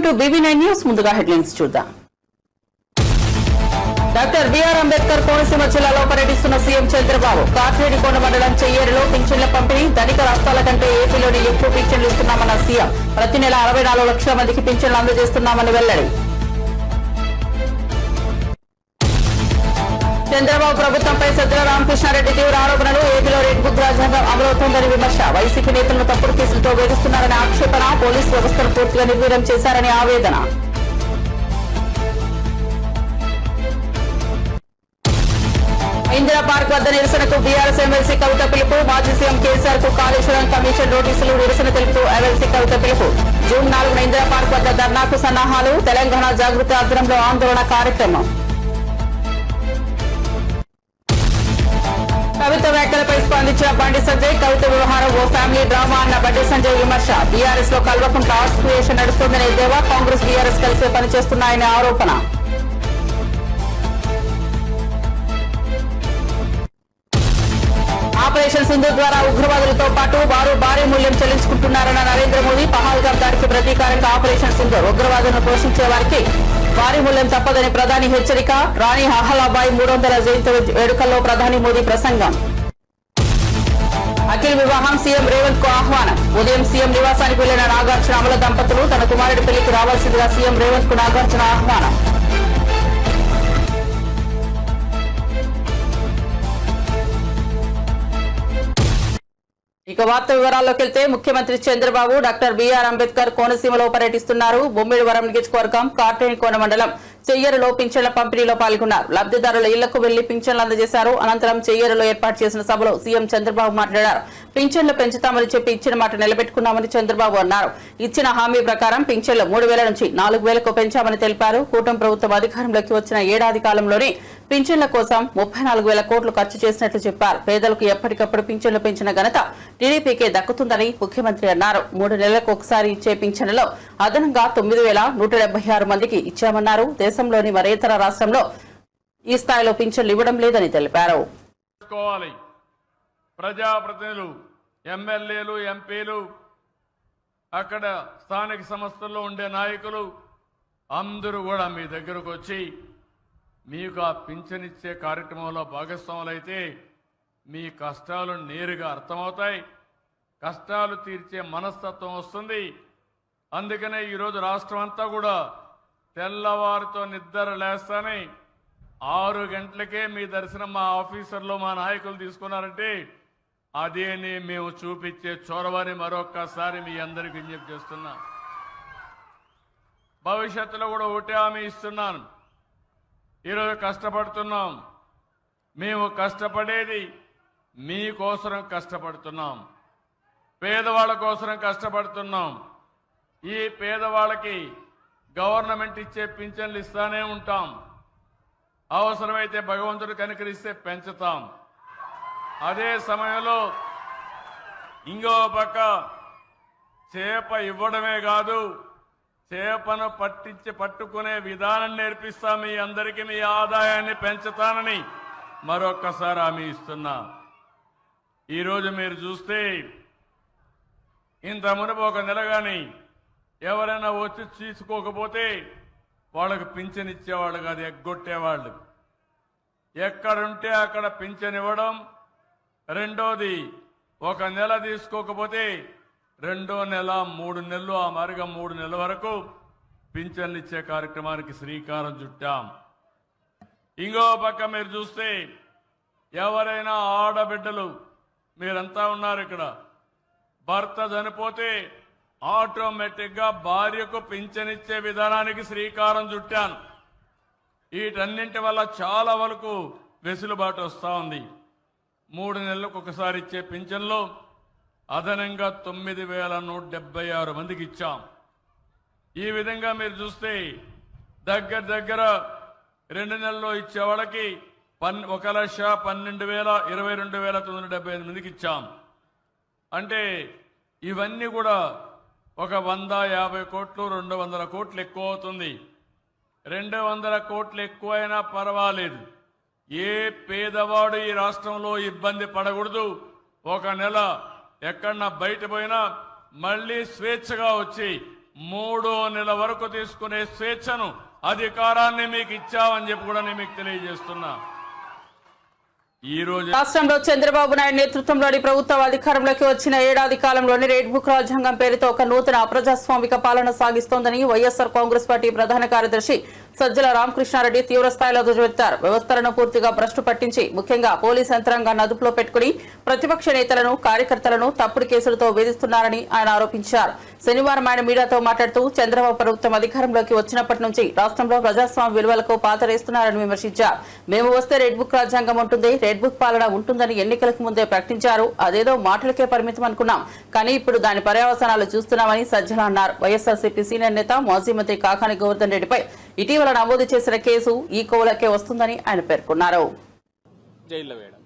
Welcome to BB9 news. ముందుగా headlines చూద్దాం. Doctor BR Ambedkar Konaseema జిల్లాలో పర్యటిస్తున్న సీఎం చంద్రబాబు. కాట్రేడికొండ మండలం చెయ్యేరులో పింఛన్ల పంపిణీ. ధనిక రాష్ట్రాల కంటే ఏపీలోని ఎక్కువ పింఛన్లు ఇస్తున్నామన్న సీఎం. ప్రతి నెల 64 లక్షల మందికి పింఛన్లు అందజేస్తున్నామని వెల్లడి. చంద్రబాబు ప్రభుత్వంపై సజ్జల రామకృష్ణారెడ్డి తీవ్ర ఆరోపణలు. ఏపీలో రెడ్ బుక్ రాజ్యాంగం అమలవుతోందని విమర్శ. వైసీపీ నేతలను తప్పుడు కేసులతో వేధిస్తున్నారని ఆక్షేపణ. పోలీసు వ్యవస్థను పూర్తిగా నిర్వీర్యం చేశారని ఆవేదన. ఇందిరా పార్క్ వద్ద నిరసనకు బీఆర్ఎస్ ఎమ్మెల్సీ కవిత పిలుపు. మాజీ సీఎం కేసీఆర్ కు కాళేశ్వరం కమిషన్ నోటీసులు. నిరసన తెలుపుతూ ఎమ్మెల్సీ కవిత పిలుపు. జూన్ 4న ఇందిరా పార్క్ వద్ద ధర్నాకు సన్నాహాలు. తెలంగాణ జాగృతి ఆధ్వర్యంలో ఆందోళన కార్యక్రమం. కవిత వ్యాఖ్యలపై స్పందించిన బండి సంజయ్. కవిత వ్యవహారం ఓ ఫ్యామిలీ డ్రామా అన్న బండి సంజయ్ విమర్శ. బీఆర్ఎస్ లో కల్వకుంట్ల ఆర్ట్స్ క్రియేషన్ నడుస్తోందనే ఎద్దేవా. కాంగ్రెస్ బీఆర్ఎస్ కలిసే పనిచేస్తున్నాయనే ఆరోపణ. ఆపరేషన్ సింధూర్ ద్వారా ఉగ్రవాదులతో పాటు వారు భారీ మూల్యం చెల్లించుకుంటున్నారన్న నరేంద్ర మోదీ. పహల్గామ్ దాడికి ప్రతీకారంగా ఆపరేషన్ సింధూర్. ఉగ్రవాదులను పోషించే వారికి భారీ మూల్యం తప్పదని ప్రధాని హెచ్చరిక. రాణి అహలాబాయి 300వ జయంతి వేడుకల్లో ప్రధాని మోదీ ప్రసంగం. అఖిల్ వివాహం. సీఎం రేవంత్ కు ఆహ్వానం. ఉదయం సీఎం నివాసానికి వెళ్లిన నాగార్జున అమల దంపతులు. తన కుమారుడి పెళ్లికి రావాల్సిందిగా సీఎం రేవంత్ కు నాగార్జున ఆహ్వానం. ఇక వార్త వివరాల్లోకి వెళ్తే ముఖ్యమంత్రి చంద్రబాబు డాక్టర్ బిఆర్ అంబేద్కర్ కోనసీమలో పర్యటిస్తున్నారు. బొమ్మిడివరం నియోజకవర్గం కాట్రేనికోన మండలం చెయ్యేరులో పింఛన్ల పంపిణీలో పాల్గొన్నారు. లబ్ధిదారుల ఇళ్లకు వెళ్లి పింఛన్లు అందజేశారు. అనంతరం చెయ్యేరులో ఏర్పాటు చేసిన సభలో సీఎం చంద్రబాబు మాట్లాడారు. పింఛన్లు పెంచుతామని చెప్పి ఇచ్చిన మాట నిలబెట్టుకున్నామని చంద్రబాబు అన్నారు. ఇచ్చిన హామీ ప్రకారం పింఛన్లు 3,000 నుంచి 4,000కు పెంచామని తెలిపారు. కూటమి ప్రభుత్వం అధికారంలోకి వచ్చిన ఏడాది కాలంలోనే పింఛన్ల కోసం 34,000 కోట్లు ఖర్చు చేసినట్లు చెప్పారు. పేదలకు ఎప్పటికప్పుడు పింఛన్లు పెంచిన ఘనత టీడీపీకే దక్కుతుందని ముఖ్యమంత్రి అన్నారు. 3 నెలలకు ఒకసారి ఇచ్చే పింఛన్లలో అదనంగా 9,176 మందికి ఇచ్చామన్నారు. దేశంలోని మరే ఇతర రాష్ట్రంలో ఈ స్థాయిలో పింఛన్లు ఇవ్వడం లేదని తెలిపారు. ప్రజాప్రతినిధులు, ఎమ్మెల్యేలు, ఎంపీలు, అక్కడ స్థానిక సంస్థల్లో ఉండే నాయకులు అందరూ కూడా మీ దగ్గరకు వచ్చి మీకు ఆ పింఛనిచ్చే కార్యక్రమంలో భాగస్వాములైతే మీ కష్టాలు నేరుగా అర్థమవుతాయి. కష్టాలు తీర్చే మనస్తత్వం వస్తుంది. అందుకనే ఈరోజు రాష్ట్రం అంతా కూడా తెల్లవారితో నిద్ర లేస్తానే 6 గంటలకే మీ దర్శనం మా ఆఫీసర్లు, మా నాయకులు తీసుకున్నారంటే అదేని మేము చూపించే చొరవని మరొక్కసారి మీ అందరికీ విజ్ఞప్తి చేస్తున్నా. భవిష్యత్తులో కూడా ఒకటే హామీ ఇస్తున్నాను. ఈరోజు కష్టపడుతున్నాం. మేము కష్టపడేది మీకోసరం కష్టపడుతున్నాం. పేదవాళ్ళ కోసరం కష్టపడుతున్నాం. ఈ పేదవాళ్ళకి గవర్నమెంట్ ఇచ్చే పింఛన్లు ఇస్తానే ఉంటాం. అవసరమైతే భగవంతుడు కనికరిస్తే పెంచుతాం. అదే సమయంలో ఇంకో పక్క చేప ఇవ్వడమే కాదు, చేపను పట్టుకునే విధానం నేర్పిస్తా. మీ అందరికీ మీ ఆదాయాన్ని పెంచుతానని మరొక్కసారి హామీ ఇస్తున్నా. ఈరోజు మీరు చూస్తే ఇంత మునుపు ఒక నెల కానీ ఎవరైనా వచ్చి తీసుకోకపోతే వాళ్ళకు పింఛన్ ఇచ్చేవాళ్ళు కాదు, ఎగ్గొట్టేవాళ్ళు. ఎక్కడుంటే అక్కడ పింఛన్ ఇవ్వడం. రెండోది, ఒక నెల తీసుకోకపోతే 2వ నెల, 3 నెలలు, ఆ మరిగా 3 నెలల వరకు పింఛన్లు ఇచ్చే కార్యక్రమానికి శ్రీకారం చుట్టాం. ఇంకో పక్క మీరు చూస్తే ఎవరైనా ఆడబిడ్డలు మీరంతా ఉన్నారు ఇక్కడ, భర్త చనిపోతే ఆటోమేటిక్గా భార్యకు పింఛనిచ్చే విధానానికి శ్రీకారం చుట్టాను. వీటన్నింటి వల్ల చాలా వరకు వెసులుబాటు వస్తూ ఉంది. 3 నెలలకు ఒకసారి ఇచ్చే పింఛన్లో అదనంగా 9,176 మందికి ఇచ్చాం. ఈ విధంగా మీరు చూస్తే దగ్గర 2 నెలల్లో ఇచ్చే వాళ్ళకి 1,12,22,975 మందికి ఇచ్చాం. అంటే ఇవన్నీ కూడా ఒక 150 కోట్లు, 200 కోట్లు ఎక్కువ అవుతుంది. 200 కోట్లు ఎక్కువైనా పర్వాలేదు. ఏ పేదవాడు ఈ రాష్ట్రంలో ఇబ్బంది పడకూడదు. ఒక నెల ఎక్కడన్నా బయట పోయినా మళ్ళీ స్వేచ్ఛగా వచ్చి 3వ నెల వరకు తీసుకునే స్వేచ్ఛను అధికారాన్ని మీకు ఇచ్చామని చెప్పి కూడా నేను మీకు తెలియజేస్తున్నా. ఈ రోజు రాష్ట్రంలో చంద్రబాబు నాయుడు నేతృత్వంలోని ప్రభుత్వం అధికారంలోకి వచ్చిన ఏడాది కాలంలోని రెడ్ బుక్ రాజ్యాంగం పేరుతో ఒక నూతన అప్రజాస్వామిక పాలన సాగిస్తోందని వైఎస్ఆర్ కాంగ్రెస్ పార్టీ ప్రధాన కార్యదర్శి సజ్జల రామకృష్ణారెడ్డి తీవ్రస్థాయిలో ధ్వజమెత్తారు. వ్యవస్థలను పూర్తిగా భ్రష్టు పట్టించి ముఖ్యంగా పోలీస్ యంత్రాంగాన్ని అదుపులో పెట్టుకుని ప్రతిపక్ష నేతలను కార్యకర్తలను తప్పుడు కేసులతో వేధిస్తున్నారని ఆయన ఆరోపించారు. శనివారం ఆయన మీడియాతో మాట్లాడుతూ చంద్రబాబు ప్రభుత్వం అధికారంలోకి వచ్చినప్పటి నుంచి రాష్ట్రంలో ప్రజాస్వామ్య విలువలకు పాతరేస్తున్నారని విమర్శించారు. మేము వస్తే రెడ్ బుక్ రాజ్యాంగం ఉంటుంది, రెడ్ బుక్ పాలన ఉంటుందని ఎన్నికలకు ముందే ప్రకటించారు. అదేదో మాటలకే పరిమితం అనుకున్నాం, కానీ ఇప్పుడు దాని పర్యవసానాలు చూస్తున్నామని సజ్జల అన్నారు. వైఎస్ఆర్సీపీ సీనియర్ నేత మాజీ మంత్రి కాకాని గోవర్ధన్ రెడ్డిపై ఇటీవల నమోదు చేసిన కేసు ఈ కోవలకే వస్తుందని ఆయన పేర్కొన్నారు. జైల్లో వేయడం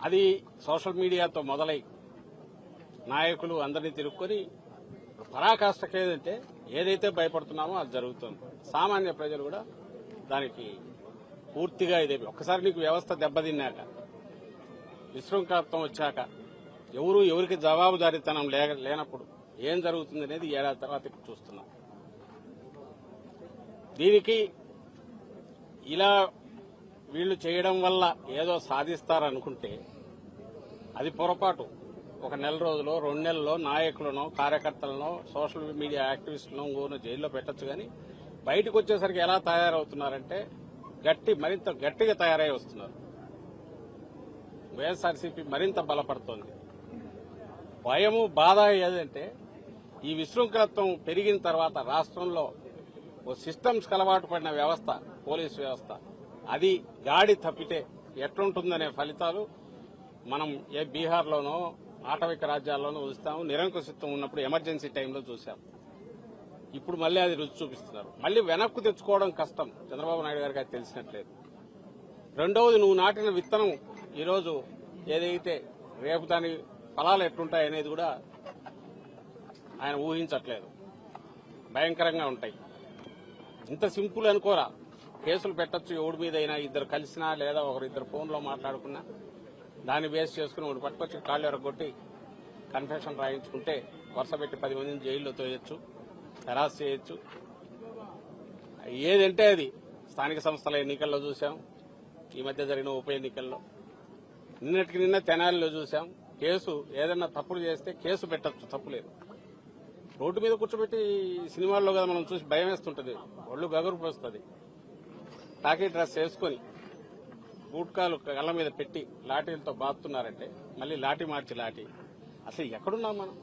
అది సోషల్ మీడియాతో మొదలై నాయకులు అందరినీ తిరుక్కొని పరాకాష్ఠకి ఏదైతే భయపడుతున్నామో అది జరుగుతుంది. సామాన్య ప్రజలు కూడా దానికి పూర్తిగా ఇదే. ఒక్కసారి నీకు వ్యవస్థ దెబ్బతిన్నాక, విశృంఖలత్వం వచ్చాక, ఎవరికి జవాబుదారీతనం లేనప్పుడు ఏం జరుగుతుంది అనేది ఏడాది తర్వాత ఇప్పుడు చూస్తున్నాం. దీనికి ఇలా వీళ్లు చేయడం వల్ల ఏదో సాధిస్తారనుకుంటే అది పొరపాటు. ఒక నెల రోజులో 2 నెలల్లో నాయకులను, కార్యకర్తలను, సోషల్ మీడియా యాక్టివిస్టులను జైల్లో పెట్టచ్చు. కానీ బయటకు వచ్చేసరికి ఎలా తయారవుతున్నారంటే మరింత గట్టిగా తయారై వస్తున్నారు. వైఎస్ఆర్సీపీ మరింత బలపడుతోంది. భయము, బాధ ఏదంటే ఈ విశృంఖలత్వం పెరిగిన తర్వాత రాష్ట్రంలో ఓ సిస్టమ్స్ అలవాటు పడిన వ్యవస్థ, పోలీసు వ్యవస్థ, అది గాడి తప్పితే ఎట్లుంటుందనే ఫలితాలు మనం బీహార్లోనో ఆటవిక రాజ్యాల్లోనూ చూస్తాము. నిరంకుశత్వం ఉన్నప్పుడు ఎమర్జెన్సీ టైంలో చూసాం. ఇప్పుడు మళ్ళీ అది రుచి చూపిస్తున్నారు. మళ్ళీ వెనక్కు తెచ్చుకోవడం కష్టం. చంద్రబాబు నాయుడు గారికి అది తెలిసినట్లేదు. రెండవది, నువ్వు నాటిన విత్తనం ఈరోజు ఏదైతే రేపు దాని ఫలాలు ఎట్లుంటాయనేది కూడా ఆయన ఊహించట్లేదు. భయంకరంగా ఉంటాయి. ఇంత సింపుల్ అనుకోరా. కేసులు పెట్టచ్చు ఎవడి మీదైనా, ఇద్దరు కలిసినా లేదా ఒకరిద్దరు ఫోన్లో మాట్లాడుకున్నా దాన్ని బేస్ చేసుకుని ఒకటి పట్టుకొచ్చి కాళ్ళు ఎరగొట్టి కన్ఫెషన్ రాయించుకుంటే వరుస పెట్టి 10 మందిని జైల్లో తోయొచ్చు, హెరాస్ చేయొచ్చు. ఏదంటే అది స్థానిక సంస్థల ఎన్నికల్లో చూసాం, ఈ మధ్య జరిగిన ఉప ఎన్నికల్లో, నిన్నటికి నిన్న తెనాలిలో చూసాం. కేసు ఏదైనా తప్పులు చేస్తే కేసు పెట్టచ్చు, తప్పులేదు. రోడ్డు మీద కూర్చోబెట్టి సినిమాల్లో కదా మనం చూసి భయం వేస్తుంటది, ఒళ్ళు గగురు పోస్తుంది. టాకీ డ్రెస్ వేసుకుని బూట్కాలు కళ్ళ మీద పెట్టి లాఠీలతో బాదుతున్నారంటే మళ్ళీ లాఠీ మార్చి లాఠీ. అసలు ఎక్కడున్నాం మనం?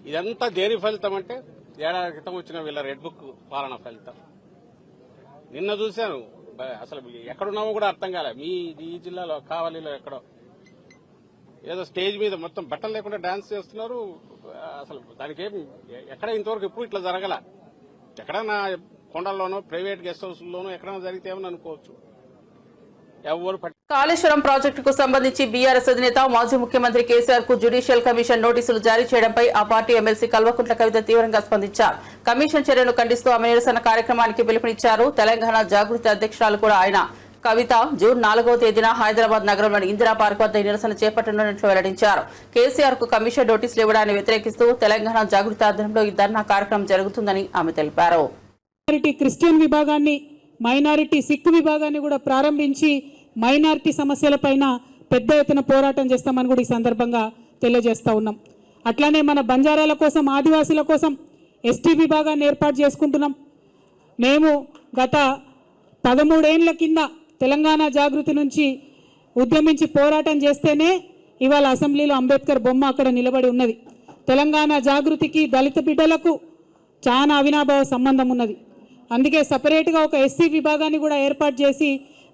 ఇదంతా దేని ఫలితం అంటే ఏడాది క్రితం వచ్చిన వీళ్ళ రెడ్ బుక్ పాలన ఫలితం. నిన్న చూశాను, అసలు ఎక్కడున్నామో కూడా అర్థం కాలే. ఈ జిల్లాలో కావలిలో ఎక్కడో ఏదో స్టేజ్ మీద మొత్తం బట్టలు లేకుండా డాన్స్ చేస్తున్నారు. అసలు దానికి ఎక్కడ ఇంతవరకు ఎప్పుడు ఇట్లా జరగల. ఎక్కడన్నా కొండల్లోనో ప్రైవేట్ గెస్ట్ హౌస్లోనో ఎక్కడైనా జరిగితే ఏమని అనుకోవచ్చు. ఎవరు కాళేశ్వరం ప్రాజెక్టుకు సంబంధించి బీఆర్ఎస్ అధినేత మాజీ ముఖ్యమంత్రి కేసీఆర్ కు జ్యుడిషియల్ కమిషన్ నోటీసులు జారీ చేయడంపై ఆ పార్టీ ఎమ్మెల్సీ కల్వకుంట్ల కవిత తీవ్రంగా స్పందించారు. కమిషన్ చర్యను ఖండిస్తూ ఆమె నిరసన కార్యక్రమానికి పిలుపునిచ్చారు. తెలంగాణ జాగృతి అధ్యక్షురాలు కూడా ఆయన. కవిత జూన్ 4వ తేదీన హైదరాబాద్ నగరంలోని ఇందిరా పార్క్ వద్ద నిరసన చేపట్టనున్నట్లు వెల్లడించారు. కేసీఆర్ కు కమిషన్ నోటీసులు ఇవ్వడాన్ని వ్యతిరేకిస్తూ తెలంగాణ జాగృతి ఆధ్వర్యంలో ఈ ధర్నా కార్యక్రమం జరుగుతుందని ఆమె తెలిపారు. క్రిస్టియన్ విభాగాన్ని, మైనారిటీ సిక్ విభాగాన్ని కూడా ప్రారంభించి మైనారిటీ సమస్యలపైన పెద్ద ఎత్తున పోరాటం చేస్తామని కూడా ఈ సందర్భంగా తెలియజేస్తా ఉన్నాం. అట్లానే మన బంజారాల కోసం, ఆదివాసీల కోసం ఎస్టీ విభాగాన్ని ఏర్పాటు చేసుకుంటున్నాం. మేము గత 13 ఏళ్ల కింద తెలంగాణ జాగృతి నుంచి ఉద్యమించి పోరాటం చేస్తేనే ఇవాళ అసెంబ్లీలో అంబేద్కర్ బొమ్మ అక్కడ నిలబడి ఉన్నది. తెలంగాణ జాగృతికి దళిత బిడ్డలకు చాలా అవినాభావ సంబంధం ఉన్నది. అందుకే సపరేట్గా ఒక ఎస్సీ విభాగాన్ని కూడా ఏర్పాటు చేసి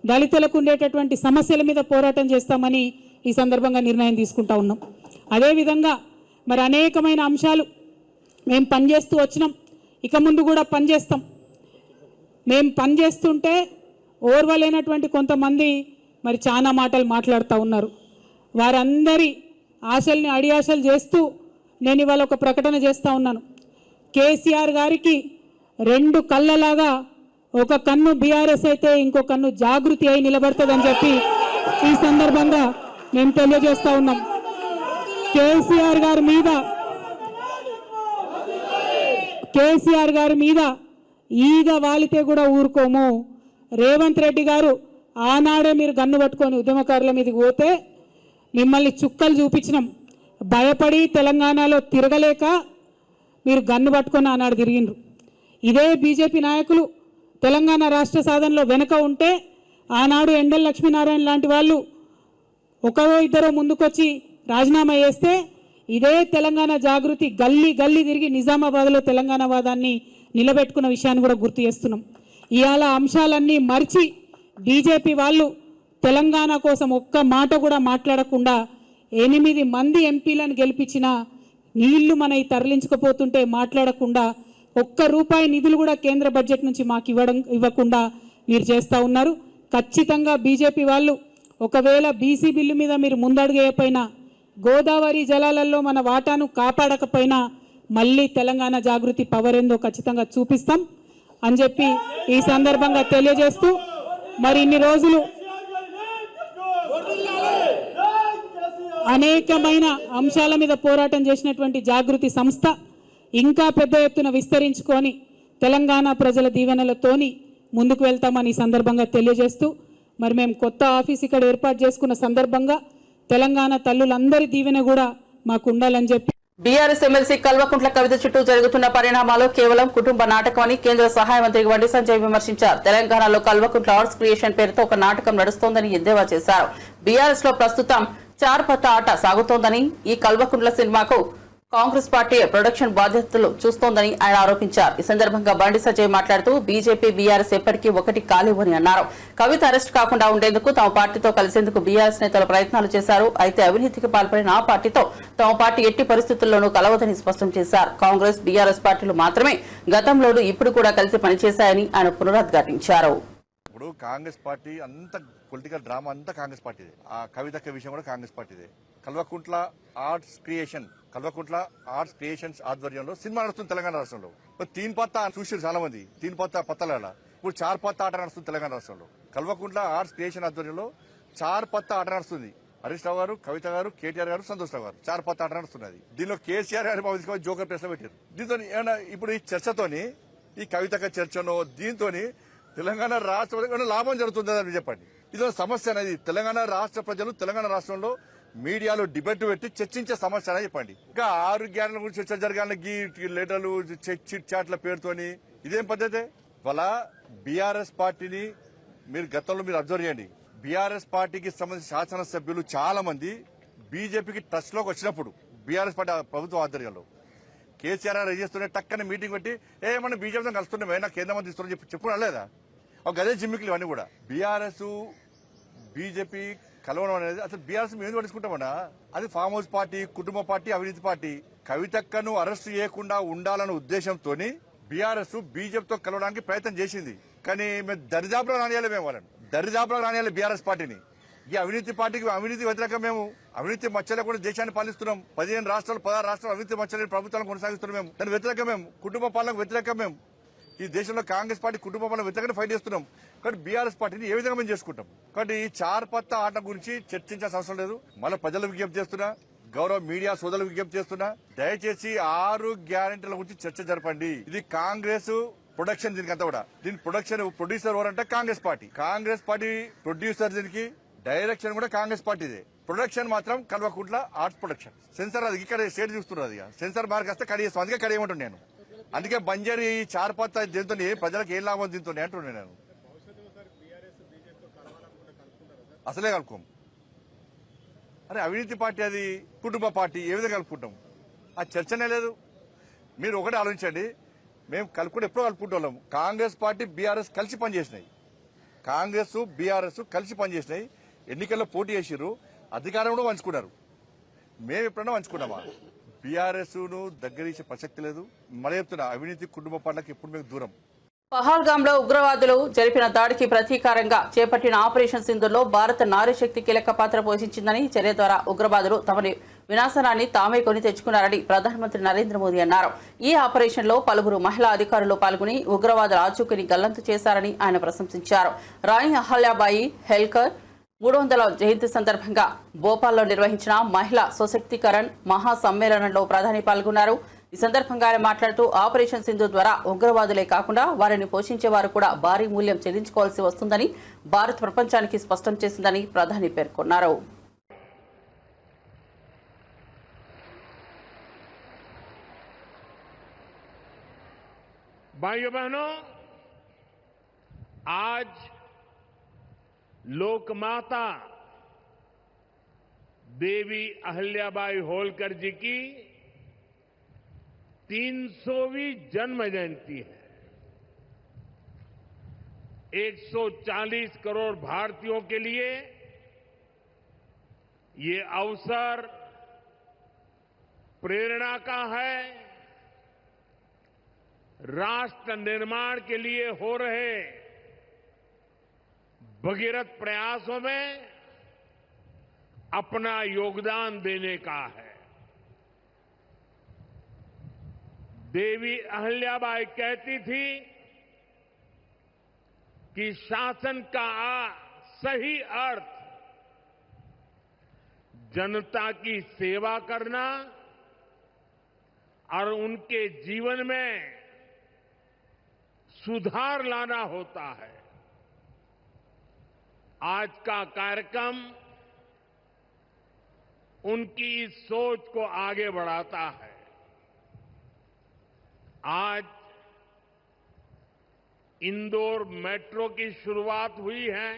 దళితులకు ఉండేటటువంటి సమస్యల మీద పోరాటం చేస్తామని ఈ సందర్భంగా నిర్ణయం తీసుకుంటా ఉన్నాం. అదేవిధంగా మరి అనేకమైన అంశాలు మేము పనిచేస్తూ వచ్చినాం, ఇక ముందు కూడా పనిచేస్తాం. మేము పనిచేస్తుంటే ఓర్వలేనటువంటి కొంతమంది మరి చాలా మాటలు మాట్లాడుతూ ఉన్నారు. వారందరి ఆశల్ని అడియాశలు చేస్తూ నేను ఇవాళ ఒక ప్రకటన చేస్తూ ఉన్నాను. కేసీఆర్ గారికి 2 కళ్ళలాగా ఒక కన్ను బీఆర్ఎస్ అయితే ఇంకో కన్ను జాగృతి అయి నిలబడుతుందని చెప్పి ఈ సందర్భంగా మేము తెలియజేస్తూ ఉన్నాం. కేసీఆర్ గారి మీద కేసీఆర్ గారి మీద ఈగ వాలితే కూడా ఊరుకోము. రేవంత్ రెడ్డి గారు ఆనాడే మీరు గన్ను పట్టుకొని ఉద్యమకారుల మీదకి పోతే మిమ్మల్ని చుక్కలు చూపించినాం. భయపడి తెలంగాణలో తిరగలేక మీరు గన్ను పట్టుకొని ఆనాడు తిరిగిండ్రు. ఇదే బీజేపీ నాయకులు తెలంగాణ రాష్ట్ర సాధనలో వెనుక ఉంటే ఆనాడు ఎండల లక్ష్మీనారాయణ లాంటి వాళ్ళు ఒకరో ఇద్దరో ముందుకొచ్చి రాజీనామా చేస్తే ఇదే తెలంగాణ జాగృతి గల్లీ గల్లీ తిరిగి నిజామాబాద్లో తెలంగాణ వాదాన్ని నిలబెట్టుకున్న విషయాన్ని కూడా గుర్తు చేస్తున్నాం. ఇవాళ అంశాలన్నీ మర్చి బీజేపీ వాళ్ళు తెలంగాణ కోసం ఒక్క మాట కూడా మాట్లాడకుండా 8 మంది ఎంపీలను గెలిపించిన నీళ్లు మనవి తరలించకపోతుంటే మాట్లాడకుండా ₹1 నిధులు కూడా కేంద్ర బడ్జెట్ నుంచి మాకు ఇవ్వకుండా మీరు చేస్తూ ఉన్నారు. ఖచ్చితంగా బీజేపీ వాళ్ళు ఒకవేళ బీసీ బిల్లు మీద మీరు ముందడుగేయకపోయినా గోదావరి జలాలలో మన వాటాను కాపాడకపోయినా మళ్ళీ తెలంగాణ జాగృతి పవర్ ఏందో ఖచ్చితంగా చూపిస్తాం అని చెప్పి ఈ సందర్భంగా తెలియజేస్తూ మరి ఇన్ని రోజులు అనేకమైన అంశాల మీద పోరాటం చేసినటువంటి జాగృతి సంస్థ ఇంకా పెద్ద ఎత్తున విస్తరించుకొని తెలంగాణ ప్రజల దీవెనలతోని ముందుకు వెళ్తామని ఈ సందర్భంగా తెలియజేస్తూ మరి మేము కొత్త ఆఫీస్ ఇక్కడ ఏర్పాటు చేసుకున్న సందర్భంగా తెలంగాణ తల్లులందరి దీవెన కూడా మాకు ఉండాలని చెప్పి బీఆర్ఎస్ ఎమ్మెల్సీ కల్వకుంట్ల కవిత చుట్టూ జరుగుతున్న పరిణామాలు కేవలం కుటుంబ నాటకం అని కేంద్ర సహాయ మంత్రి బండి సంజయ్ విమర్శించారు. తెలంగాణలో కల్వకుంట్ల ఆర్ట్స్ క్రియేషన్ పేరుతో ఒక నాటకం నడుస్తోందని ఎద్దేవా చేశారు. బీఆర్ఎస్ లో ప్రస్తుతం చార్పత్త ఆట సాగుతోందని, ఈ కల్వకుంట్ల సినిమాకు కాంగ్రెస్ పార్టీ ప్రొడక్షన్ బాధ్యతలు చూస్తోందని ఆయన ఆరోపించారు. ఈ సందర్భంగా బండి సంజయ్ మాట్లాడుతూ బీజేపీ బీఆర్ఎస్ ఎప్పటికీ ఒకటి కాలేవని అన్నారు. కవిత అరెస్ట్ కాకుండా ఉండేందుకు తమ పార్టీతో కలిసేందుకు బీఆర్ఎస్ నేతలు ప్రయత్నాలు చేశారు. అయితే అవినీతికి పాల్పడిన ఆ పార్టీతో తమ పార్టీ ఎట్టి పరిస్థితుల్లోనూ కలవదని స్పష్టం చేశారు. కాంగ్రెస్ బీఆర్ఎస్ పార్టీలు మాత్రమే గతంలోనూ ఇప్పుడు కూడా కలిసి పనిచేశాయని ఆయన పునరుద్ఘాటించారు. ఇప్పుడు కాంగ్రెస్ పార్టీ అంత పొలిటికల్ డ్రామా అంతా కాంగ్రెస్ పార్టీదే. ఆ కవితక్క విషయం కూడా కాంగ్రెస్ పార్టీదే. కల్వకుంట్ల ఆర్ట్స్ క్రియేషన్స్ ఆధ్వర్యంలో సినిమా నడుస్తుంది తెలంగాణ రాష్ట్రంలో. తీన్ పత్తా చూసారు చాలా మంది, తీన్ పత్తా పత్తల ఇప్పుడు చార్ పత్తా ఆట నడుస్తుంది తెలంగాణ రాష్ట్రంలో. కల్వకుంట్ల ఆర్ట్స్ క్రియేషన్ ఆధ్వర్యంలో చార్ పత్తా ఆట నడుస్తుంది. హరీష్ రావు గారు, కవిత గారు, కేటీఆర్ గారు, సంతోష్ రావు గారు చార్ పత్తా ఆట నడుస్తున్నది. దీనిలో కేసీఆర్ గారు జోకర్ ప్లేస్ లో పెట్టారు. దీంతో ఇప్పుడు ఈ చర్చతోని, ఈ కవితక చర్చనో దీంతో తెలంగాణ రాష్ట్ర లాభం జరుగుతుందని చెప్పండి. ఇదో సమస్య అనేది తెలంగాణ రాష్ట్ర ప్రజలు తెలంగాణ రాష్ట్రంలో మీడియాలో డిబేట్ పెట్టి చర్చించే సమస్య అనేది చెప్పండి. ఇంకా 6 గ్యారెంటీల గురించి చర్చ జరగాలని లెటర్లు చిట్ చాట్ల పేరుతోని ఇదేం పద్ధతి? వాళ్ళ బీఆర్ఎస్ పార్టీని మీరు గతంలో మీరు అబ్జర్వ్ చేయండి. బీఆర్ఎస్ పార్టీకి సంబంధించిన శాసనసభ్యులు చాలా మంది బీజేపీకి టచ్ లోకి వచ్చినప్పుడు బీఆర్ఎస్ పార్టీ ప్రభుత్వ ఆధ్వర్యంలో కేసీఆర్ గారు చేస్తుంటే టక్కని మీటింగ్ పెట్టి ఏమన్నా బీజేపీతో కలుస్తున్నామే నాకు కేంద్ర మంత్రి ఇస్తున్నా చెప్పుకున్నా లేదా? ఒక గదే జిమ్మికులు ఇవన్నీ కూడా. బీఆర్ఎస్ బీజేపీ కలవడం అనేది అసలు బీఆర్ఎస్ మేము పట్టించుకుంటామన్నా? అది ఫామ్ హౌస్ పార్టీ, కుటుంబ పార్టీ, అవినీతి పార్టీ. కవితక్కను అరెస్ట్ చేయకుండా ఉండాలన్న ఉద్దేశంతో బీఆర్ఎస్ బీజేపీతో కలవడానికి ప్రయత్నం చేసింది. కానీ మేము దరిదాపులో రానియాలి, మేము వాళ్ళని దరిదాపులో రానియాలి బీఆర్ఎస్ పార్టీని. ఈ అవినీతి పార్టీకి అవినీతి వ్యతిరేకం, మేము అవినీతి మచ్చలే కూడా దేశాన్ని పాలిస్తున్నాం. 15 రాష్ట్రాలు 16 రాష్ట్రాలు అవినీతి మచ్చలేని ప్రభుత్వాలను కొనసాగిస్తున్నాం. మేము దాని వ్యతిరేకం, మేము కుటుంబ పాలనకు వ్యతిరేకం. మేము ఈ దేశంలో కాంగ్రెస్ పార్టీ కుటుంబ పాలన వ్యతిరేకంగా ఫైట్ చేస్తున్నాం. కాబట్టి బీఆర్ఎస్ పార్టీని ఏ విధంగా మేము చేసుకుంటాం? కాబట్టి ఈ చార్ పత్తా ఆట గురించి చర్చించాల్సిన అవసరం లేదు. మళ్ళీ ప్రజలకు విజ్ఞప్తి చేస్తున్నా, గౌరవ మీడియా సోదరులకు విజ్ఞప్తి చేస్తున్నా, దయచేసి 6 గ్యారెంటీల గురించి చర్చ జరపండి. ఇది కాంగ్రెస్ ప్రొడక్షన్, దీనికి అంతా కూడా దీని ప్రొడ్యూసర్ ఎవరంటే Congress party. Congress party producer, దీనికి డైరెక్షన్ కూడా కాంగ్రెస్ పార్టీదే. ప్రొడక్షన్ మాత్రం కల్వకుంట్ల ఆర్ట్స్ ప్రొడక్షన్. సెన్సార్ అది ఇక్కడ స్టేట్ చూస్తున్నారు. సెన్సార్ మార్క్ వస్తే కడిగేస్తాం, అందుకే కడిగేయమంటాను నేను. అందుకే బంజారీ చార్ పత్తా దీంతో ప్రజలకు ఏం లాభం దీంతో అంటున్నాను నేను. అసలే కలుపుకోం. అరే అవినీతి పార్టీ, అది కుటుంబ పార్టీ, ఏ విధంగా కలుపుకుంటాం? ఆ చర్చనే లేదు. మీరు ఒకటే ఆలోచించండి, మేము కలుపుకుంటే ఎప్పుడో కలుపుకుంటాం. కాంగ్రెస్ పార్టీ బీఆర్ఎస్ కలిసి పనిచేసినాయి. కాంగ్రెస్ బీఆర్ఎస్ కలిసి పనిచేసినాయి. ఎన్నికల్లో పోటీ చేసిర్రు, అధికారం కూడా పంచుకున్నారు. మేము ఎప్పుడన్నా పంచుకున్నామా? బీఆర్ఎస్ ను దగ్గరీసే ప్రసక్తి లేదు. మళ్ళీ చెప్తున్నా, అవినీతి కుటుంబ పార్టీలకు ఎప్పుడు మేము దూరం. పహల్గామ్ లో ఉగ్రవాదులు జరిపిన దాడికి ప్రతీకారంగా చేపట్టిన ఆపరేషన్ సింధూర్లో భారత నారీ శక్తి కీలక పాత్ర పోషించిందని, చర్య ద్వారా ఉగ్రవాదులు తమని వినాశనాన్ని తామే కొని తెచ్చుకున్నారని ప్రధానమంత్రి నరేంద్ర మోదీ అన్నారు. ఈ ఆపరేషన్ లో పలువురు మహిళా అధికారులు పాల్గొని ఉగ్రవాదుల ఆచూకీని గల్లంతు చేశారని ఆయన ప్రశంసించారు. రాణి అహల్యాబాయి హెల్కర్ 300వ జయంతి సందర్భంగా భోపాల్లో నిర్వహించిన మహిళా సశక్తీకరణ్ మహా సమ్మేళనంలో ప్రధాని పాల్గొన్నారు. ఈ సందర్భంగా ఆయన మాట్లాడుతూ ఆపరేషన్ సింధు ద్వారా ఉగ్రవాదులే కాకుండా వారిని పోషించే వారు కూడా భారీ మూల్యం చెల్లించుకోవాల్సి వస్తుందని భారత్ ప్రపంచానికి స్పష్టం చేసిందని ప్రధాని పేర్కొన్నారు. भाइयों बहनों, आज लोकमाता देवी अहिल्याबाई होलकर जी की 300वीं जन्म जयंती है. 140 करोड़ भारतीयों के लिए ये अवसर प्रेरणा का है. राष्ट्र निर्माण के लिए हो रहे भगीरथ प्रयासों में अपना योगदान देने का है. देवी अहिल्याबाई कहती थी कि शासन का सही अर्थ जनता की सेवा करना और उनके जीवन में सुधार लाना होता है. आज का कार्यक्रम उनकी इस सोच को आगे बढ़ाता है. आज इंदौर मेट्रो की शुरुआत हुई है.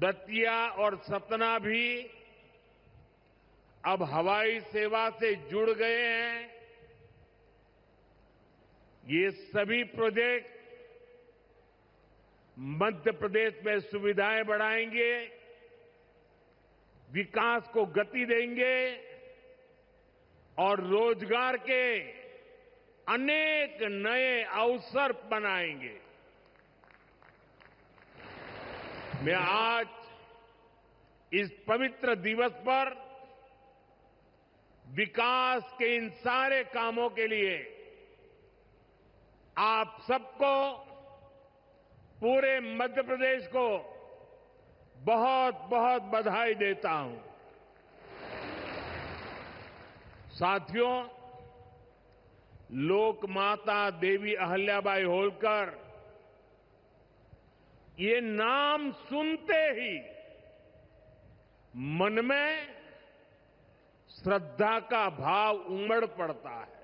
दतिया और सतना भी अब हवाई सेवा से जुड़ गए हैं. ये सभी प्रोजेक्ट मध्य प्रदेश में सुविधाएं बढ़ाएंगे, विकास को गति देंगे और रोजगार के अनेक नए अवसर बनाएंगे. मैं आज इस पवित्र दिवस पर विकास के इन सारे कामों के लिए आप सबको, पूरे मध्य प्रदेश को बहुत बहुत बधाई देता हूं. साथियों, लोक माता देवी अहिल्याबाई होलकर, ये नाम सुनते ही मन में श्रद्धा का भाव उमड़ पड़ता है.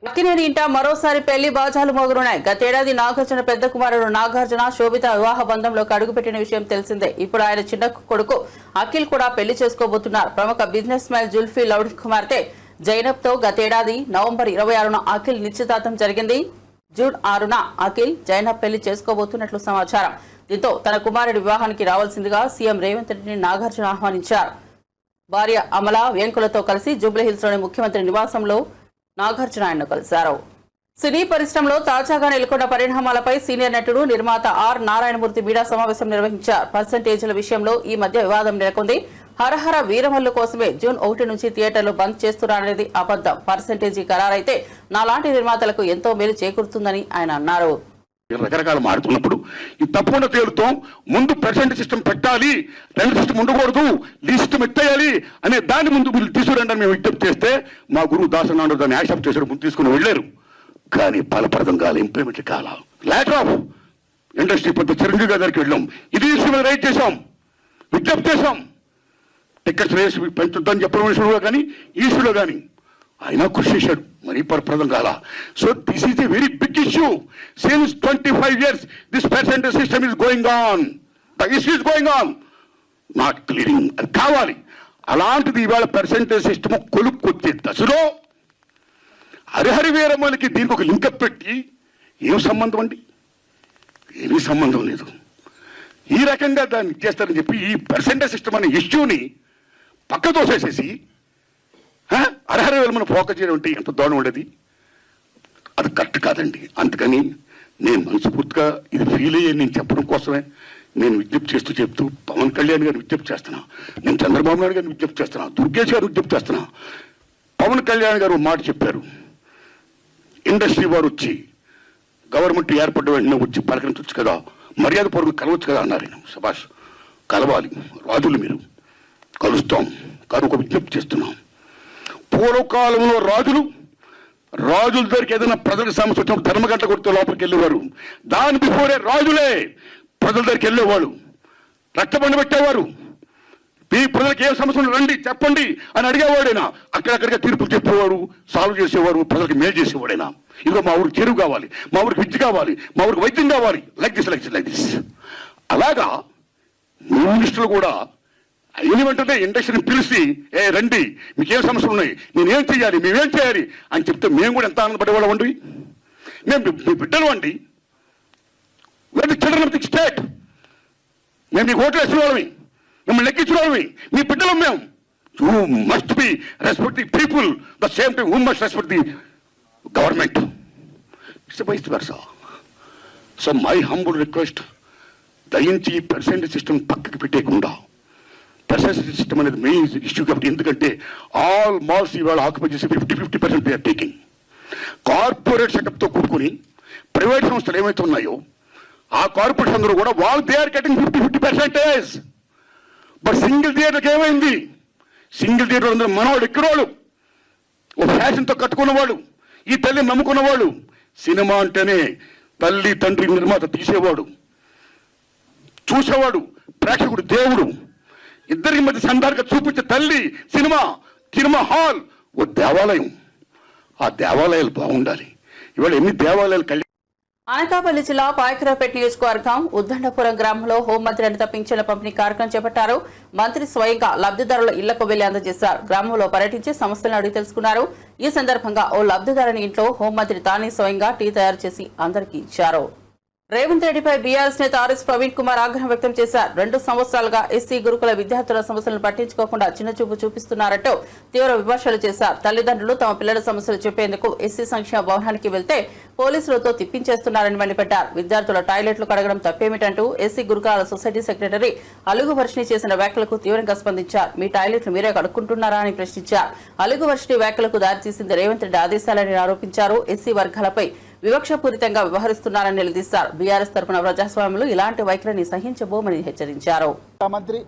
అక్కినేని ఇంట మరోసారి పెళ్లి బాజాలు మోగనున్నాయి. గతేడాది నాగార్జున పెద్ద కుమారుడు నాగార్జున శోభిత వివాహ బంధంలోకి అడుగుపెట్టిన విషయం తెలిసిందే. ఇప్పుడు ఆయన చిన్న కొడుకు అఖిల్ కూడా పెళ్లి చేసుకోబోతున్నారు. ప్రముఖ బిజినెస్ మ్యాన్ జుల్ఫీ లౌడీ కుమార్తె జైనబ్ తో గతేడాది నవంబర్ 26న అఖిల్ నిశ్చితార్థం జరిగింది. జూన్ 6న అఖిల్ జైనబ్ పెళ్లి చేసుకోబోతున్నట్లు సమాచారం. దీంతో తన కుమారుడి వివాహానికి రావాల్సిందిగా సీఎం రేవంత్ రెడ్డిని నాగార్జున ఆహ్వానించారు. భార్య అమల వెంకులతో కలిసి జూబ్లీహిల్స్ లోని ముఖ్యమంత్రి నివాసంలో నాగార్జున ఆయన్ను కలిశారు. సినీ పరిశ్రమలో తాజాగా నెలకొన్న పరిణామాలపై సీనియర్ నటుడు నిర్మాత ఆర్ నారాయణమూర్తి మీడియా సమావేశం నిర్వహించారు. పర్సెంటేజీల విషయంలో ఈ మధ్య వివాదం నెలకొంది. హరహర వీరమల్లు కోసమే జూన్ 1 నుంచి థియేటర్లు బంద్ చేస్తున్నారనేది అబద్ధం. పర్సెంటేజీ ఖరారైతే నాలాంటి నిర్మాతలకు ఎంతో మేలు చేకూరుతుందని ఆయన అన్నారు. రకరకాలు మారుతున్నప్పుడు ఈ తప్పకుండా తేలుతాం. ముందు ప్రెసెంట్ సిస్టమ్ పెట్టాలి, రెండు సిస్టమ్ ఉండకూడదు, ఈ సిస్టమ్ ఎత్తేయాలి అనే దాని ముందు వీళ్ళు తీసుకురండి అని మేము విజ్ఞప్తి చేస్తే మా గురువు దాసనాడు దాన్ని యాక్సెప్ట్ చేశారు, ముందు తీసుకుని వెళ్ళారు. కానీ ఫలప్రదం కాల, ఇంప్లిమెంట్ కాల. ల్యాక్ ఆఫ్ ఇండస్ట్రీ పెద్ద చిరంజీవి గారికి వెళ్ళాం, ఇది ఇష్యూ మీద రైట్ చేశాం, విజ్ఞప్తి చేశాం. టికెట్స్ వేసి పెంచుద్దని చెప్పడం కానీ ఈ ఇష్యూలో కానీ ఆయన కృషి చేశాడు, మరీ ఫలప్రదం కాల. So this is a very big issue. Since 25 years this percentage system is going on, the issue is going on, not clearing. అది కావాలి. అలాంటిది ఇవాళ పర్సెంటేజ్ సిస్టమ్ కొలుపుకొచ్చే దశలో హరిహరి వీరమ్మలకి దీనికి ఒక లింకప్ పెట్టి ఏం సంబంధం అండి? ఏమీ సంబంధం లేదు. ఈ రకంగా దాన్ని చేస్తారని చెప్పి ఈ పర్సెంటేజ్ సిస్టమ్ అనే ఇష్యూని పక్క తోసేసేసి హరిహరి వీరమ్మను ఫోకస్ చేయడం అంటే ఎంత దూరం ఉండేది? అది కరెక్ట్ కాదండి. అందుకని నేను మనస్ఫూర్తిగా ఇది ఫీల్ అయ్యే నేను చెప్పడం కోసమే నేను విజ్ఞప్తి చెప్తూ పవన్ కళ్యాణ్ గారిని విజ్ఞప్తి చేస్తున్నా, నేను చంద్రబాబు నాయుడు గారిని విజ్ఞప్తి చేస్తున్నా, దుర్గేష్ గారు విజ్ఞప్తి చేస్తున్నా. పవన్ కళ్యాణ్ గారు మాట చెప్పారు, ఇండస్ట్రీ వారు వచ్చి గవర్నమెంట్ ఏర్పడ్డ వెంటనే వచ్చి పలకరించవచ్చు కదా, మర్యాద పూర్వకంగా కలవచ్చు కదా అన్నారు. సభాష్, కలవాలి రాజులు, మీరు కలుస్తాం, కనుక విజ్ఞప్తి చేస్తున్నాం. పూర్వకాలంలో రాజుల దగ్గరికి ఏదైనా ప్రజలకు సమస్య వచ్చినప్పుడు ధర్మగంట కొడితే లోపలికి వెళ్ళేవారు. దాని బిఫోరే రాజులే ప్రజల దగ్గరికి వెళ్ళేవాడు, రక్తబండ పెట్టేవారు. ఈ ప్రజలకు ఏ సమస్యలు రండి చెప్పండి అని అడిగేవాడైనా అక్కడక్కడిగా తీర్పులు చెప్పేవాడు, సాల్వ్ చేసేవారు, ప్రజలకు మేలు చేసేవాడైనా. ఇదిగో మా ఊరికి చెరువు కావాలి, మా ఊరికి విద్య కావాలి, మా ఊరికి వైద్యం కావాలి, లైక్ దిస్. అలాగా మీ మినిస్టర్లు కూడా అయిన వెంటనే ఇండస్ట్రీని పిలిచి రండి మీకేం సమస్యలు ఉన్నాయి, నేనేం చేయాలి, మేమేం చేయాలి అని చెప్తే మేము కూడా ఎంత ఆనందపడేవాళ్ళం అండి. మేము మీ బిడ్డలు అండి, చిల్డ్రన్ ఆఫ్ ది స్టేట్. మేము మీకు ఓట్లు వేసిన వాళ్ళమి, మిమ్మల్ని లెక్కించిన వాళ్ళమి, మీ బిడ్డలు మేము. You must be respect the people the same time you must respect the government. It's vice versa. So my humble request, దయించి ఈ పర్సెంటేజ్ సిస్టమ్ పక్కకి పెట్టేయకుండా, పర్సెంటేజ్ సిస్టమ్ అనేది మెయిన్ ఇష్యూ కాబట్టి. ఎందుకంటే ఆల్ మాల్స్ ఇవాళ ఆక్యుపై చేసి 50% దే ఆర్ టేకింగ్. కార్పొరేట్ సెటప్తో కూడుకుని ప్రైవేట్ సంస్థలు ఏమైతే ఉన్నాయో ఆ కార్పొరేట్స్ అందరూ కూడా they are getting 50%. But single థియేటర్కి ఏమైంది? సింగిల్ థియేటర్ అందరూ మనవాళ్ళు ఎక్కినవాళ్ళు, ఓ ఫ్యాషన్తో కట్టుకున్నవాళ్ళు, ఈ తల్లిని నమ్ముకున్నవాళ్ళు. సినిమా అంటేనే తల్లి తండ్రి నిర్మాత తీసేవాడు, చూసేవాడు, ప్రేక్షకుడు దేవుడు. ఇద్దరికి మధ్య సందర్భంగా చూపించే తల్లి సినిమా హాల్ ఓ దేవాలయం. ఆ దేవాలయాలు బాగుండాలి. ఇవాళ ఎన్ని దేవాలయాలు అనకాపల్లి జిల్లా పాయకరావుపేట నియోజకవర్గం ఉద్దండపురం గ్రామంలో హోంమంత్రి అనిత పింఛన్ల పంపిణీ కార్యక్రమం చేపట్టారు. మంత్రి స్వయంగా లబ్ధిదారుల ఇళ్లకు వెళ్లి అందజేశారు. గ్రామంలో పర్యటించి సమస్యలను అడిగి తెలుసుకున్నారు. ఈ సందర్భంగా ఓ లబ్ధిదారుని ఇంట్లో హోంమంత్రి తానే స్వయంగా టీ తయారు చేసి అందరికీ ఇచ్చారు. రేవంత్ రెడ్డిపై బీఆర్ఎస్ నేత ఆర్ఎస్ ప్రవీణ్ కుమార్ ఆగ్రహం వ్యక్తం చేశారు. 2 సంవత్సరాలుగా ఎస్సీ గురుకుల విద్యార్థుల సమస్యలను పట్టించుకోకుండా చిన్నచూపు చూపిస్తున్నారంటూ తీవ్ర విమర్శలు చేశారు. తల్లిదండ్రులు తమ పిల్లల సమస్యలు చెప్పేందుకు ఎస్సీ సంక్షేమ భవనానికి వెళ్తే పోలీసులతో తిప్పించేస్తున్నారని మండిపడ్డారు. విద్యార్థుల టాయిలెట్లు కడగడం తప్పేమిటంటూ ఎస్సీ గురుకులాల సొసైటీ సెక్రటరీ అలుగు వర్షిణి చేసిన వ్యాఖ్యలకు తీవ్రంగా స్పందించారు. మీ టాయిలెట్లు మీరే కడుక్కుంటున్నారా అని ప్రశ్నించారు. అలుగు వర్షిణి వ్యాఖ్యలకు దారితీసింది రేవంత్ రెడ్డి ఆదేశాలని ఆరోపించారు. ఎస్సీ వర్గాలపై వివక్షపూరితంగా వ్యవహరిస్తున్నారని నిలదీశారు. బీఆర్ఎస్ తరఫున ప్రజాస్వామ్యంలో ఇలాంటి వైఖరిని సహించబోమని హెచ్చరించారు. మంత్రి,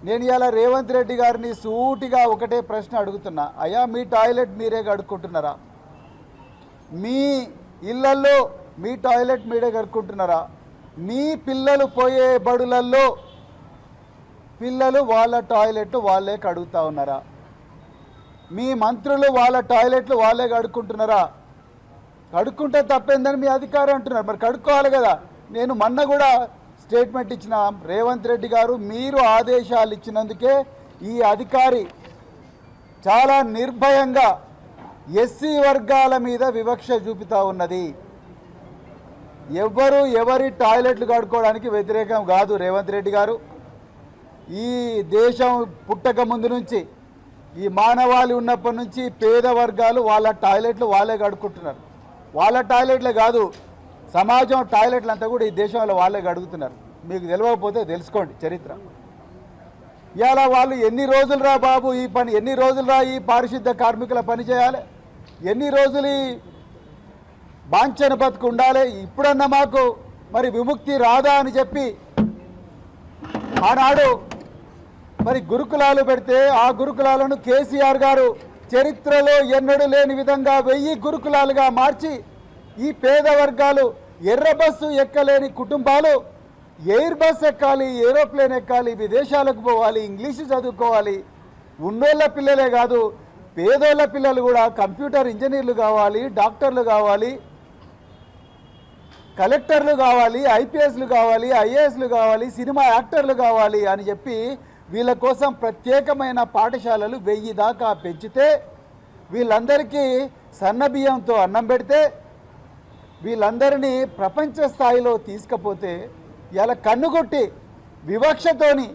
నేను ఇలా రేవంత్ రెడ్డి గారిని సూటిగా ఒకటే ప్రశ్న అడుగుతున్నా. అయ్యా, మీ టాయిలెట్ మీరే కడుక్కుంటున్నారా? మీ ఇళ్లల్లో మీ టాయిలెట్ మీరే కడుక్కుంటున్నారా? మీ పిల్లలు పోయే బడులల్లో పిల్లలు వాళ్ళ టాయిలెట్ వాళ్ళే కడుగుతా ఉన్నారా? మీ మంత్రులు వాళ్ళ టాయిలెట్లు వాళ్ళే కడుక్కుంటున్నారా? కడుక్కుంటే తప్పేందని మీ అధికారం అంటున్నారు. మరి కడుక్కోవాలి కదా. నేను మొన్న కూడా స్టేట్మెంట్ ఇచ్చిన, రేవంత్ రెడ్డి గారు మీరు ఆదేశాలు ఇచ్చినందుకే ఈ అధికారి చాలా నిర్భయంగా ఎస్సీ వర్గాల మీద వివక్ష చూపుతా ఉన్నది. ఎవరి టాయిలెట్లు కడుక్కోవడానికి వ్యతిరేకం కాదు రేవంత్ రెడ్డి గారు. ఈ దేశం పుట్టక ముందు నుంచి, ఈ మానవాళి ఉన్నప్పటి నుంచి పేద వర్గాలు వాళ్ళ టాయిలెట్లు వాళ్ళే కడుక్కుంటున్నారు. వాళ్ళ టాయిలెట్లే కాదు, సమాజం టాయిలెట్లు అంతా కూడా ఈ దేశంలో వాళ్ళే కడుగుతున్నారు. మీకు తెలియకపోతే తెలుసుకోండి చరిత్ర. ఇలా వాళ్ళు ఎన్ని రోజులు రా బాబు ఈ పని, ఎన్ని రోజులు రా ఈ పారిశుద్ధ కార్మికుల పని చేయాలి, ఎన్ని రోజులు ఈ బాంఛన బతుకు ఉండాలి, ఇప్పుడన్నా మాకు మరి విముక్తి రాదా అని చెప్పి ఆనాడు మరి గురుకులాలు పెడితే ఆ గురుకులాలను కేసీఆర్ గారు చరిత్రలో ఎన్నడూ లేని విధంగా 1000 గురుకులాలుగా మార్చి ఈ పేద వర్గాలు, ఎర్ర బస్సు ఎక్కలేని కుటుంబాలు ఎయిర్ బస్ ఎక్కాలి, ఏరోప్లేన్ ఎక్కాలి, విదేశాలకు పోవాలి, ఇంగ్లీషు చదువుకోవాలి. ఉన్నోళ్ళ పిల్లలే కాదు, పేదోళ్ళ పిల్లలు కూడా కంప్యూటర్ ఇంజనీర్లు కావాలి, డాక్టర్లు కావాలి, కలెక్టర్లు కావాలి, ఐపీఎస్లు కావాలి, ఐఏఎస్లు కావాలి, సినిమా యాక్టర్లు కావాలి అని చెప్పి వీళ్ళ కోసం ప్రత్యేకమైన పాఠశాలలు 1000 దాకా పెంచితే, వీళ్ళందరికీ సన్నబియ్యంతో అన్నం పెడితే, వీళ్ళందరినీ ప్రపంచ స్థాయిలో తీసుకుపోతే ఇలా కన్నుకొట్టి వివక్షతోని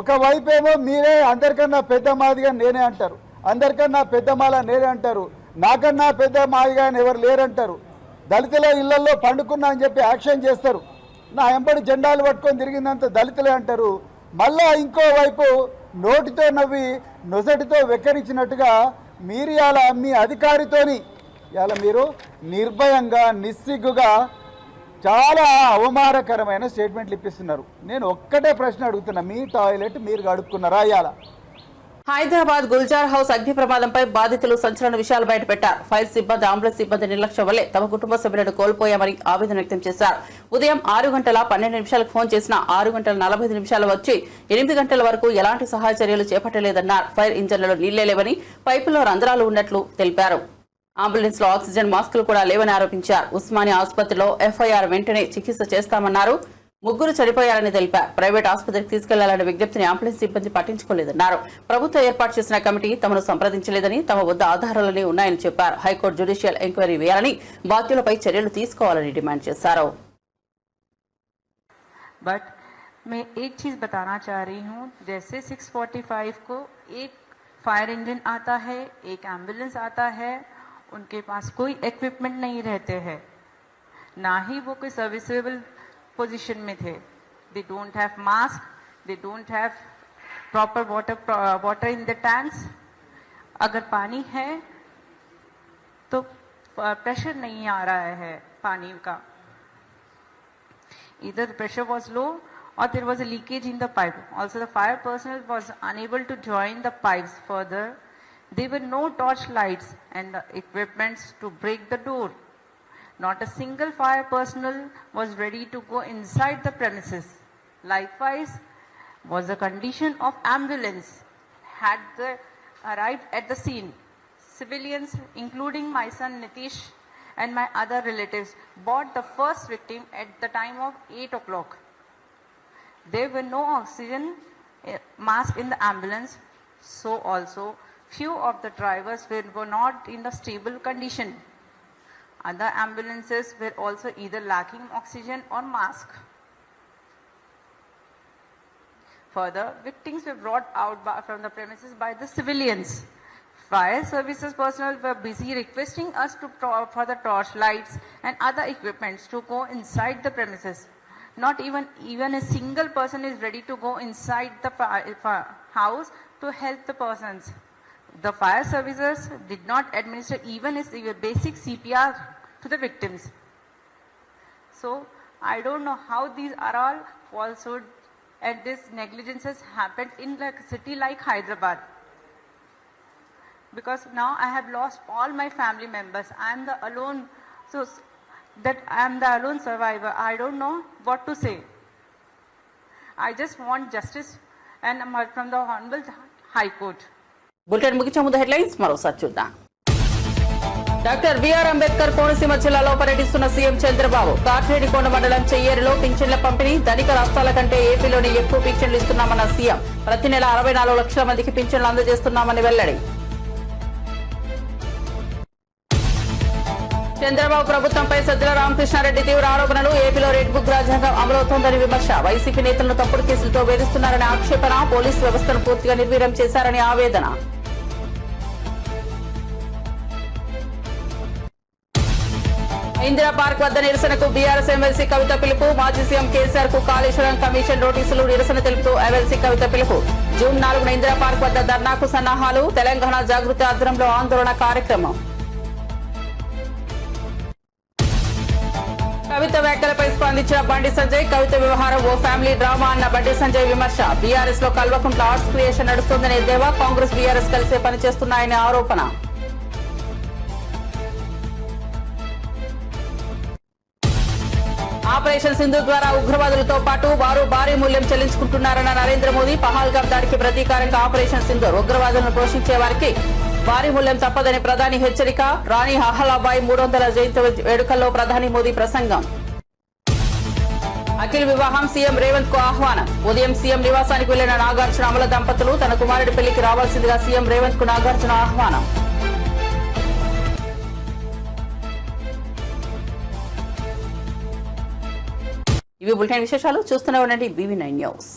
ఒకవైపేమో మీరే అందరికన్నా పెద్ద మాదిగా నేనే అంటారు, అందరికన్నా పెద్ద మాల నేనే అంటారు, నాకన్నా పెద్ద మాదిగా ఎవరు లేరంటారు, దళితుల ఇళ్లలో పండుకున్నా అని చెప్పి యాక్షన్ చేస్తారు, నా ఎంబడి జెండాలు పట్టుకొని తిరిగిందంత దళితులే అంటారు. మళ్ళా ఇంకోవైపు నోటితో నవ్వి నొసటితో వెక్కరించినట్టుగా మీరు ఇలా మీ అధికారితోని ఇలా మీరు నిర్భయంగా నిస్సిగ్గుగా చాలా అవమానకరమైన స్టేట్మెంట్లు ఇప్పిస్తున్నారు. నేను ఒక్కటే ప్రశ్న అడుగుతున్నా, మీ టాయిలెట్ మీరు కడుక్కున్నారా? ఇవాళ హైదరాబాద్ గుల్జార్ హౌస్ అగ్ని ప్రమాదంపై బాధితులు సంచలన విషయాలు బయటపెట్టారు. ఫైర్ సిబ్బంది, అంబులెన్స్ సిబ్బంది నిర్లక్ష్యం వల్లే తమ కుటుంబ సభ్యులను కోల్పోయామని ఆవేదన వ్యక్తం చేశారు. ఉదయం 6:12 ఫోన్ చేసిన 6:45 వచ్చి 8 గంటల వరకు ఎలాంటి సహాయ చర్యలు చేపట్టలేదన్నారు. ఫైర్ ఇంజన్లలో నీళ్లే లేవని, పైపుల్లో రంధ్రాలు ఉన్నట్లు తెలిపారు. అంబులెన్స్ లో ఆక్సిజన్ మాస్కులు కూడా లేవని ఆరోపించారు. ఉస్మానియా ఆసుపత్రిలో ఎఫ్ఐఆర్ వెంటనే చికిత్స చేస్తామన్నారు. 3 చనిపోయారని తెలిపారు. ప్రైవేట్ ఆసుపత్రికి తీసుకెళ్లాలనే విజ్ఞప్తిని అంబులెన్స్ సిబ్బంది పట్టించుకోలేదన్నారు. ప్రభుత్వం ఏర్పాటు చేసిన కమిటీ తమను సంప్రదించలేదని, తమ వద్ద ఆధారాలనే ఉన్నాయని చెప్పారు. హైకోర్టు జ్యుడిషియల్ ఎంక్వైరీ వేయాలని, బాధ్యులపై చర్యలు తీసుకోవాలని డిమాండ్ చేశారు. बट मैं एक चीज बताना चाह रही हूँ, जैसे 6:45 को एक फायर इंजन आता है, एक एम्बुलेंस आता है, उनके पास कोई इक्विपमेंट नहीं रहते हैं, ना ही वो कोई सर्विसेबल पोजीशन में थे. They don't have mask, they don't have proper water in the tanks. अगर पानी है तो प्रेशर नहीं आ रहा है पानी का. Either the pressure was low or there was a leakage in the pipe. Also the fire personnel was unable to join the pipes further. There were no torch lights and the equipments to break the door. Not a single fire personnel was ready to go inside the premises. Likewise was the condition of ambulance had arrived at the scene. Civilians, including my son Nitish and my other relatives, brought the first victim at the time of 8 o'clock. There were no oxygen mask in the ambulance, so also few of the drivers were not in a stable condition. Other ambulances were also either lacking oxygen or mask. Further, victims were brought out from the premises by the civilians. Fire services personnel were busy requesting us for the torch lights and other equipments to go inside the premises. Not even a single person is ready to go inside the house to help the persons. The fire services did not administer even a basic CPR to the victims. So I don't know how these are all falsehood and this negligences happened in like a city like Hyderabad. Because now I have lost all my family members. I am the alone, so that I am the alone survivor. I don't know what to say. I just want justice and from the Honorable High Court. Bulletin ముగించే ముందు headlines మరోసారి చూద్దాం. Doctor BR Ambedkar Konaseema జిల్లాలో పర్యటిస్తున్న CM Chandrababu. Katrenikona మండలం చెయ్యేరులో పింఛన్ల పంపిణీ. ధనిక రాష్ట్రాల కంటే ఏపీలోనే ఎక్కువ పింఛన్లు ఇస్తున్నామన్న సీఎం. ప్రతి నెల 64 లక్షల మందికి పింఛన్లు అందజేస్తున్నామని వెల్లడి. చంద్రబాబు ప్రభుత్వంపై సజ్జల రామకృష్ణారెడ్డి తీవ్ర ఆరోపణలు. ఏపీలో రెడ్ బుక్ రాజ్యాంగం అమలవుతోందని విమర్శ. వైసీపీ నేతలను తప్పుడు కేసులతో వేధిస్తున్నారని ఆక్షేపణ. పోలీసు వ్యవస్థను పూర్తిగా నిర్వీర్యం చేశారని ఆవేదన. ఇందిరా పార్క్ వద్ద నిరసనకు బీఆర్ఎస్ ఎమ్మెల్సీ కవిత పిలుపు. మాజీ సీఎం కేసీఆర్ కు కాళేశ్వరం కమిషన్ నోటీసులు. నిరసన తెలుపుతూ ఎమ్మెల్సీ కవిత పిలుపు. జూన్ 4న ఇందిరా పార్క్ వద్ద ధర్నాకు సన్నాహాలు. తెలంగాణ జాగృతి ఆధ్వర్యంలో ఆందోళన కార్యక్రమం. కవిత వ్యాఖ్యలపై స్పందించిన బండి సంజయ్. కవిత వ్యవహారం ఓ ఫ్యామిలీ డ్రామా అన్న బండి సంజయ్ విమర్శ. బీఆర్ఎస్ లో కల్వకుంట్ల ఆర్ట్స్ క్రియేషన్ నడుస్తోందనే దేవా. కాంగ్రెస్ బీఆర్ఎస్ కలిసే పనిచేస్తున్నాయనే ఆరోపణ. ఆపరేషన్ సింధు ద్వారా ఉగ్రవాదులతో పాటు వారు భారీ మూల్యం చెల్లించుకుంటున్నారన్న నరేంద్ర మోదీ. పహల్గామ్ దాడికి ప్రతీకారంగా ఆపరేషన్ సింధు. ఉగ్రవాదులను పోషించే వారికి భారీ మూల్యం తప్పదని ప్రధాని హెచ్చరిక. రాణి అహలాబాయి 300వ జయంతి వేడుకల్లో ప్రధాని మోదీ ప్రసంగం. అఖిల్ వివాహం సీఎం రేవంత్ కు ఆహ్వానం. ఉదయం సీఎం నివాసానికి వెళ్లిన నాగార్జున అమల దంపతులు. తన కుమారుడి పెళ్లికి రావాల్సిందిగా సీఎం రేవంత్ కు నాగార్జున ఆహ్వానం. ఇవి బులెటిన్ విశేషాలు. చూస్తూనే ఉండండి BV9 న్యూస్.